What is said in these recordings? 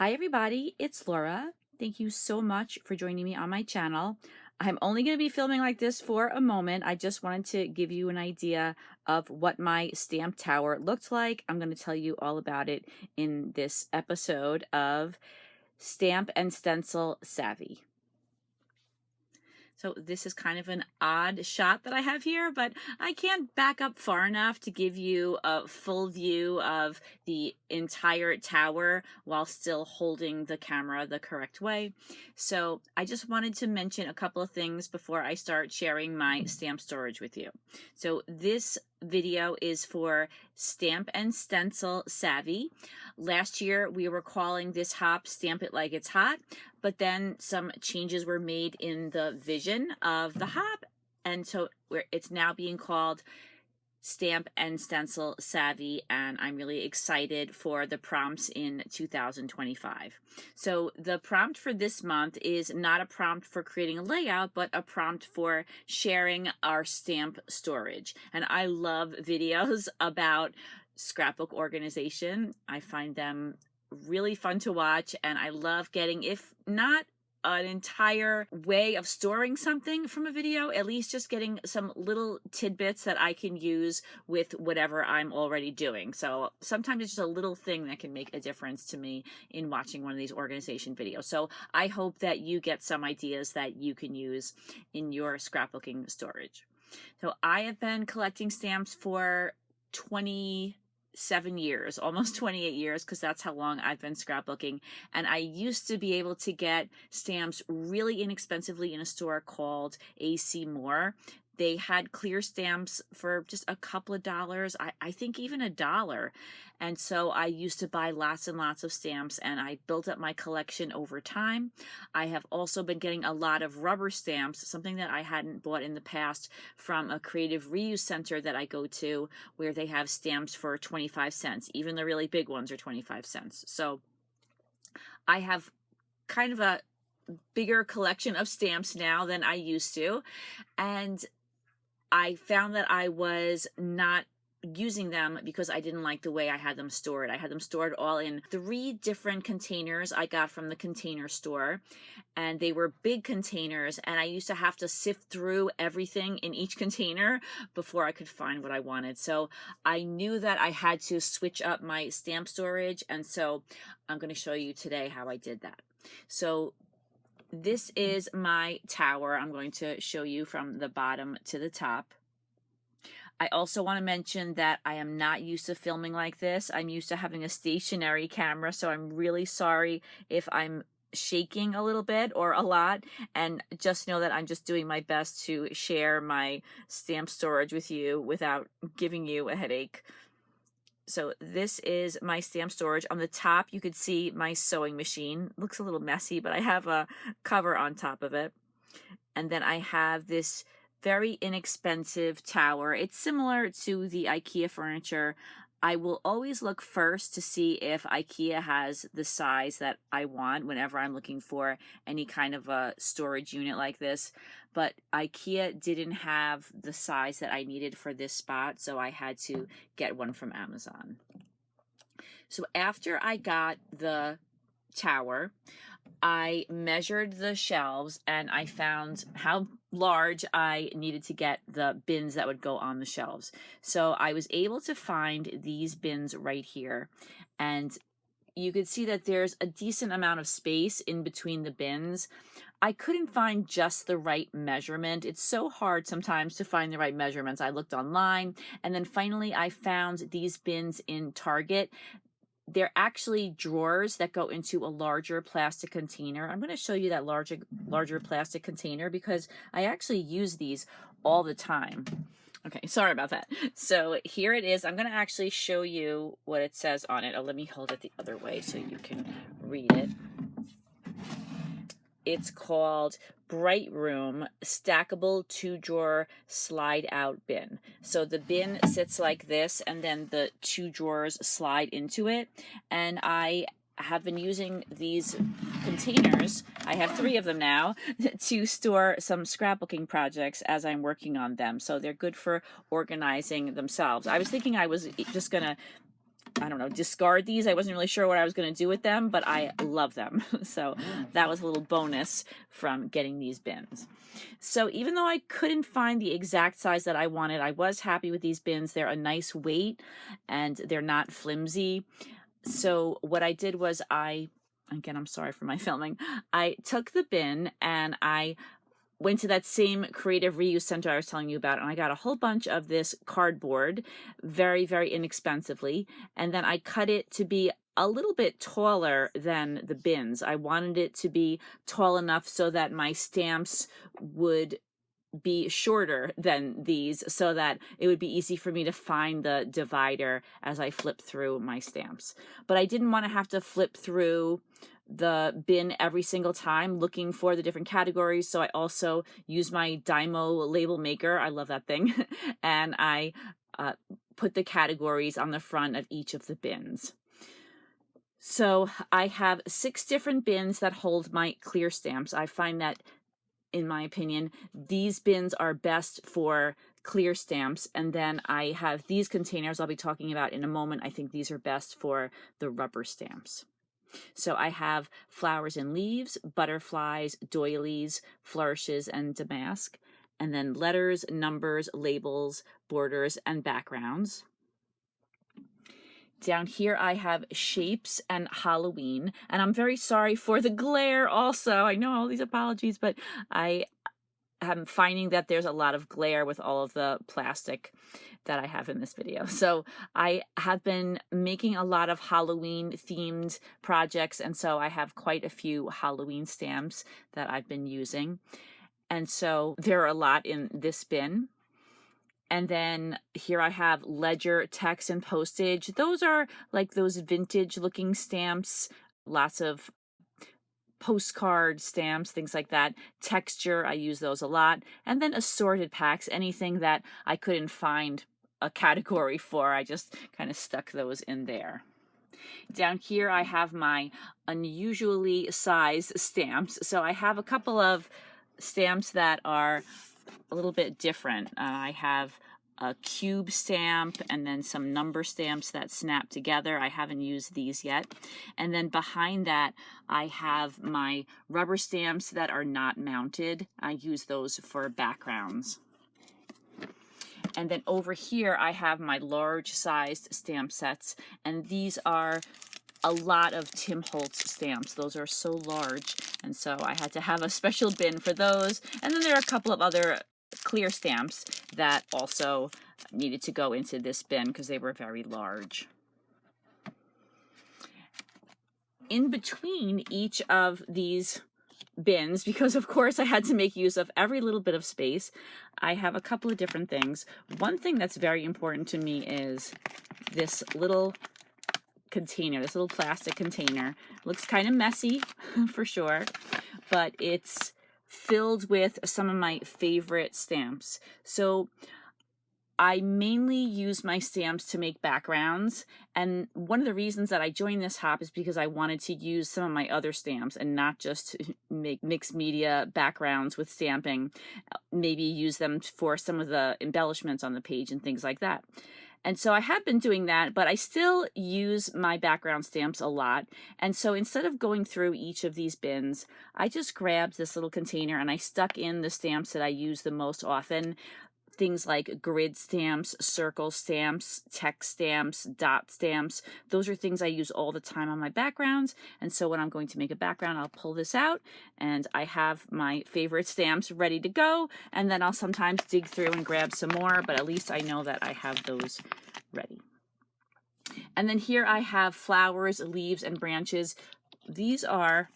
Hi everybody, it's Laura. Thank you so much for joining me on my channel. I'm only going to be filming like this for a moment. I just wanted to give you an idea of what my stamp tower looked like. I'm going to tell you all about it in this episode of Stamp and Stencil Savvy. So this is kind of an odd shot that I have here, but I can't back up far enough to give you a full view of the entire tower while still holding the camera the correct way. So I just wanted to mention a couple of things before I start sharing my stamp storage with you. So this video is for Stamp and Stencil Savvy. Last year we were calling this hop Stamp It Like It's Hot, but then some changes were made in the vision of the hop, and so it's now being called Stamp and Stencil Savvy, and I'm really excited for the prompts in 2025. So the prompt for this month is not a prompt for creating a layout, but a prompt for sharing our stamp storage. And I love videos about scrapbook organization. I find them really fun to watch, and I love getting, if not an entire way of storing something from a video, at least just getting some little tidbits that I can use with whatever I'm already doing. So sometimes it's just a little thing that can make a difference to me in watching one of these organization videos. So I hope that you get some ideas that you can use in your scrapbooking storage. So I have been collecting stamps for 27 years, almost 28 years, because that's how long I've been scrapbooking. And I used to be able to get stamps really inexpensively in a store called AC Moore. They had clear stamps for just a couple of dollars, I think even $1. And so I used to buy lots and lots of stamps, and I built up my collection over time. I have also been getting a lot of rubber stamps, something that I hadn't bought in the past, from a creative reuse center that I go to, where they have stamps for 25 cents. Even the really big ones are 25 cents. So I have kind of a bigger collection of stamps now than I used to. And I found that I was not using them because I didn't like the way I had them stored. I had them stored all in 3 different containers I got from the Container Store, and they were big containers, and I used to have to sift through everything in each container before I could find what I wanted. So I knew that I had to switch up my stamp storage, and so I'm going to show you today how I did that. So this is my tower. I'm going to show you from the bottom to the top. I also want to mention that I am not used to filming like this. I'm used to having a stationary camera, so I'm really sorry if I'm shaking a little bit or a lot, and just know that I'm just doing my best to share my stamp storage with you without giving you a headache. So this is my stamp storage. On the top, you could see my sewing machine. It looks a little messy, but I have a cover on top of it. And then I have this very inexpensive tower. It's similar to the IKEA furniture. I will always look first to see if IKEA has the size that I want whenever I'm looking for any kind of a storage unit like this. But IKEA didn't have the size that I needed for this spot, so I had to get one from Amazon. So after I got the tower, I measured the shelves, and I found how large I needed to get the bins that would go on the shelves. So I was able to find these bins right here, and you could see that there's a decent amount of space in between the bins. I couldn't find just the right measurement. It's so hard sometimes to find the right measurements. I looked online, and then finally I found these bins in Target. They're actually drawers that go into a larger plastic container. I'm going to show you that larger plastic container because I actually use these all the time. Okay, sorry about that. So here it is. I'm going to actually show you what it says on it. Oh, let me hold it the other way so you can read it. It's called Brightroom Stackable 2-Drawer Slide Out Bin. So the bin sits like this, and then the 2 drawers slide into it. And I have been using these containers, I have 3 of them now, to store some scrapbooking projects as I'm working on them. So they're good for organizing themselves. I was thinking I was just going to I don't know, discard these. I wasn't really sure what I was going to do with them, but I love them. So that was a little bonus from getting these bins. So even though I couldn't find the exact size that I wanted, I was happy with these bins. They're a nice weight and they're not flimsy. So what I did was again, I'm sorry for my filming. I took the bin and I went to that same creative reuse center I was telling you about, and I got a whole bunch of this cardboard very, very inexpensively. And then I cut it to be a little bit taller than the bins. I wanted it to be tall enough so that my stamps would be shorter than these, so that it would be easy for me to find the divider as I flip through my stamps. But I didn't want to have to flip through the bin every single time looking for the different categories, so I also use my Dymo label maker. I love that thing. And I put the categories on the front of each of the bins. So I have 6 different bins that hold my clear stamps. I find that, in my opinion, these bins are best for clear stamps. And then I have these containers I'll be talking about in a moment. I think these are best for the rubber stamps. So I have flowers and leaves, butterflies, doilies, flourishes, and damask, and then letters, numbers, labels, borders, and backgrounds. Down here I have shapes and Halloween, and I'm very sorry for the glare also. I know all these apologies, but I am finding that there's a lot of glare with all of the plastic that I have in this video. So I have been making a lot of Halloween themed projects, and so I have quite a few Halloween stamps that I've been using. And so there are a lot in this bin. And then here I have ledger, text, and postage. Those are like those vintage looking stamps, lots of postcard stamps, things like that. Texture, I use those a lot. And then assorted packs, anything that I couldn't find a category for, I just kind of stuck those in there. Down here I have my unusually sized stamps. So I have a couple of stamps that are a little bit different. I have a cube stamp and then some number stamps that snap together. I haven't used these yet. And then behind that, I have my rubber stamps that are not mounted. I use those for backgrounds. And then over here, I have my large sized stamp sets. And these are a lot of Tim Holtz stamps. Those are so large. And so I had to have a special bin for those. And then there are a couple of other clear stamps that also needed to go into this bin because they were very large. In between each of these bins, because of course I had to make use of every little bit of space, I have a couple of different things. One thing that's very important to me is this little container, this little plastic container. It looks kind of messy for sure, but it's filled with some of my favorite stamps. So I mainly use my stamps to make backgrounds, and one of the reasons that I joined this hop is because I wanted to use some of my other stamps and not just make mixed media backgrounds with stamping, maybe use them for some of the embellishments on the page and things like that. And so I have been doing that, but I still use my background stamps a lot. And so instead of going through each of these bins, I just grabbed this little container and I stuck in the stamps that I use the most often. Things like grid stamps, circle stamps, text stamps, dot stamps. Those are things I use all the time on my backgrounds. And so when I'm going to make a background, I'll pull this out and I have my favorite stamps ready to go. And then I'll sometimes dig through and grab some more, but at least I know that I have those ready. And then here I have flowers, leaves, and branches. These are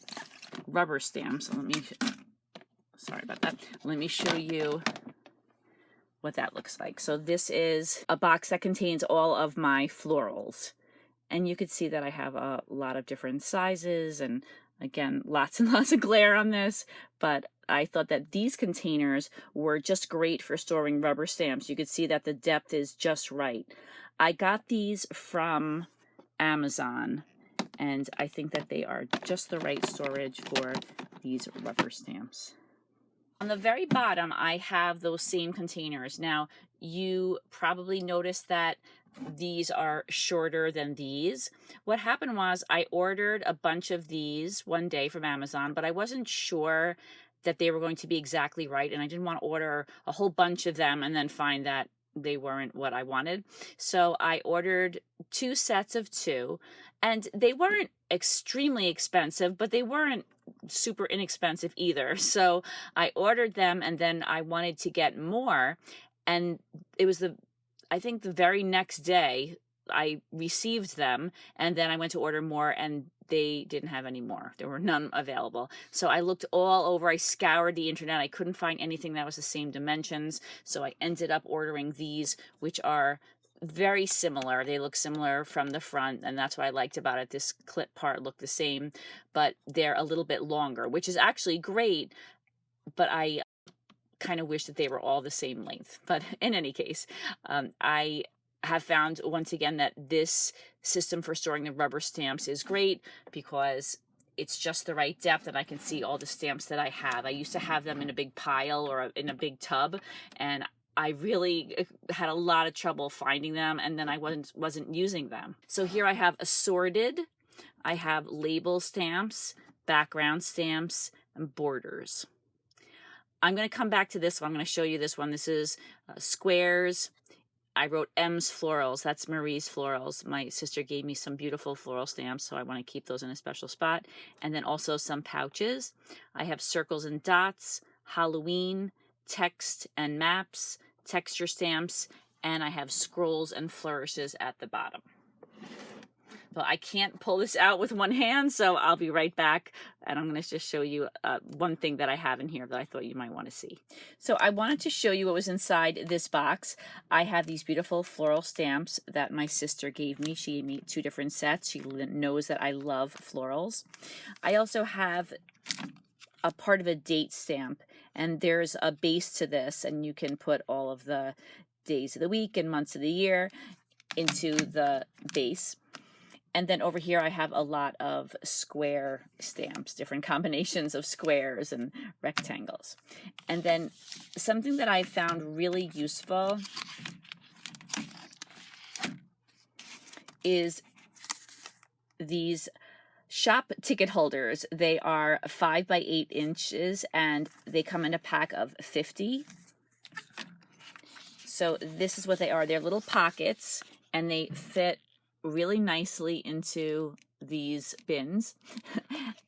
rubber stamps. Sorry about that. Let me show you what that looks like. So this is a box that contains all of my florals. And you could see that I have a lot of different sizes and again, lots and lots of glare on this, but I thought that these containers were just great for storing rubber stamps. You could see that the depth is just right. I got these from Amazon and I think that they are just the right storage for these rubber stamps. On the very bottom, I have those same containers. Now, you probably noticed that these are shorter than these. What happened was I ordered a bunch of these one day from Amazon, but I wasn't sure that they were going to be exactly right, and I didn't want to order a whole bunch of them and then find that they weren't what I wanted. So I ordered 2 sets of 2, and they weren't extremely expensive, but they weren't super inexpensive either. So I ordered them, and then I wanted to get more, and it was I think the very next day I received them, and then I went to order more, and they didn't have any more. There were none available. So I looked all over. I scoured the internet. I couldn't find anything that was the same dimensions. So I ended up ordering these, which are very similar. They look similar from the front, and that's what I liked about it. This clip part looked the same, but they're a little bit longer, which is actually great, but I kind of wish that they were all the same length. But in any case, I have found once again that this system for storing the rubber stamps is great because it's just the right depth and I can see all the stamps that I have. I used to have them in a big pile or in a big tub, and I really had a lot of trouble finding them, and then I wasn't using them. So here I have assorted. I have label stamps, background stamps, and borders. I'm going to come back to this one. I'm going to show you this one. This is squares. I wrote M's Florals. That's Marie's Florals. My sister gave me some beautiful floral stamps, so I want to keep those in a special spot. And then also some pouches. I have circles and dots, Halloween, text and maps, texture stamps, and I have scrolls and flourishes at the bottom. But I can't pull this out with one hand, so I'll be right back, and I'm going to just show you one thing that I have in here that I thought you might want to see. So I wanted to show you what was inside this box. I have these beautiful floral stamps that my sister gave me. She gave me 2 different sets. She knows that I love florals. I also have a part of a date stamp, and there's a base to this, and you can put all of the days of the week and months of the year into the base. And then over here I have a lot of square stamps, different combinations of squares and rectangles. And then something that I found really useful is these shop ticket holders. They are 5 by 8 inches and they come in a pack of 50. So this is what they are. They're little pockets and they fit really nicely into these bins.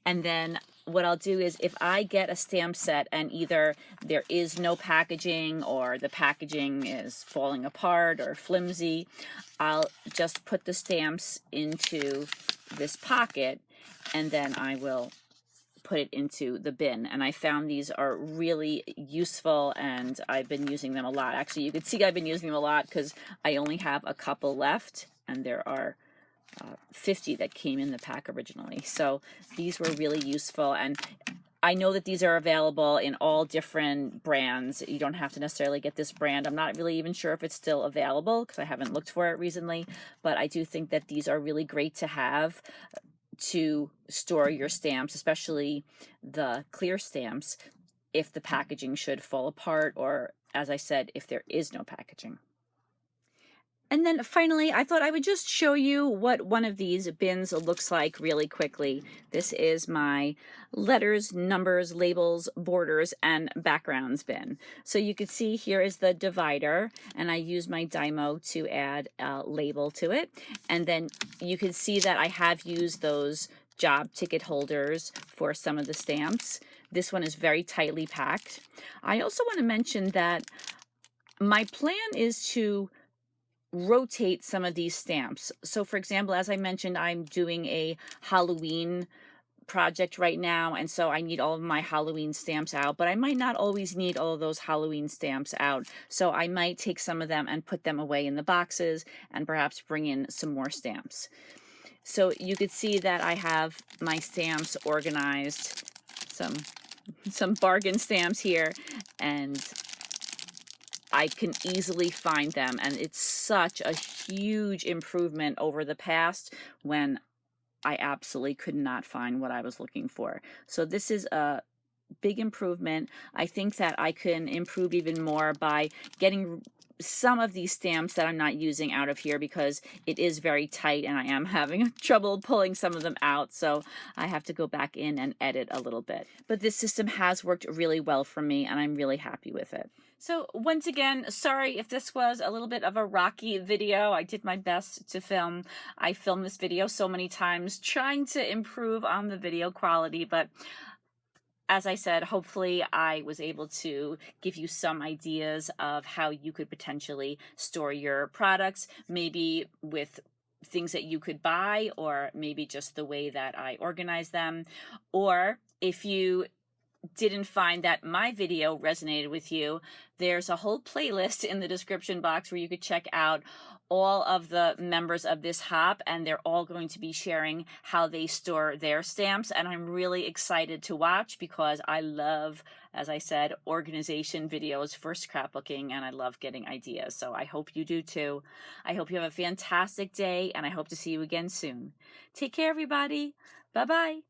And then what I'll do is if I get a stamp set and either there is no packaging or the packaging is falling apart or flimsy, I'll just put the stamps into this pocket and then I will put it into the bin. And I found these are really useful and I've been using them a lot. Actually, you can see I've been using them a lot because I only have a couple left and there are 50 that came in the pack originally. So these were really useful, and I know that these are available in all different brands. You don't have to necessarily get this brand. I'm not really even sure if it's still available because I haven't looked for it recently, but I do think that these are really great to have to store your stamps, especially the clear stamps, if the packaging should fall apart or, as I said, if there is no packaging. And then finally, I thought I would just show you what one of these bins looks like really quickly. This is my letters, numbers, labels, borders, and backgrounds bin. So you can see here is the divider, and I use my Dymo to add a label to it. And then you can see that I have used those job ticket holders for some of the stamps. This one is very tightly packed. I also want to mention that my plan is to rotate some of these stamps. So for example, as I mentioned, I'm doing a Halloween project right now, and so I need all of my Halloween stamps out, but I might not always need all of those Halloween stamps out. So I might take some of them and put them away in the boxes and perhaps bring in some more stamps. So you could see that I have my stamps organized, some bargain stamps here, and I can easily find them, and it's such a huge improvement over the past when I absolutely could not find what I was looking for. So this is a big improvement. I think that I can improve even more by getting some of these stamps that I'm not using out of here because it is very tight and I am having trouble pulling some of them out. So I have to go back in and edit a little bit. But this system has worked really well for me and I'm really happy with it. So once again, sorry if this was a little bit of a rocky video. I did my best to film. I filmed this video so many times trying to improve on the video quality, but as I said, hopefully I was able to give you some ideas of how you could potentially store your products, maybe with things that you could buy, or maybe just the way that I organize them. Or if you didn't find that my video resonated with you, there's a whole playlist in the description box where you could check out all of the members of this hop, and they're all going to be sharing how they store their stamps, and I'm really excited to watch because I love, as I said, organization videos for scrapbooking, and I love getting ideas. So I hope you do too. I hope you have a fantastic day, and I hope to see you again soon. Take care, everybody. Bye-bye.